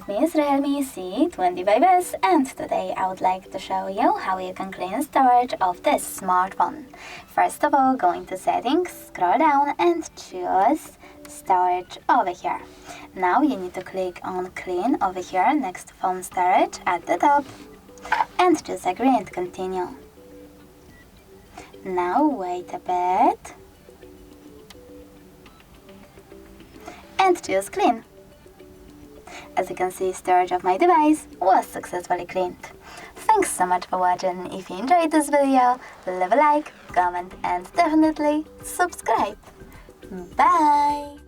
with me is Realme C25s, and today I would like to show you how you can clean storage of this smartphone. First of all, go into settings, scroll down and choose storage over here. Now you need to click on clean over here next to phone storage at the top and choose agree and continue. Now wait a bit and choose clean. As you can see, storage of my device was successfully cleaned. Thanks so much for watching. If you enjoyed this video, leave a like, comment and definitely subscribe. Bye!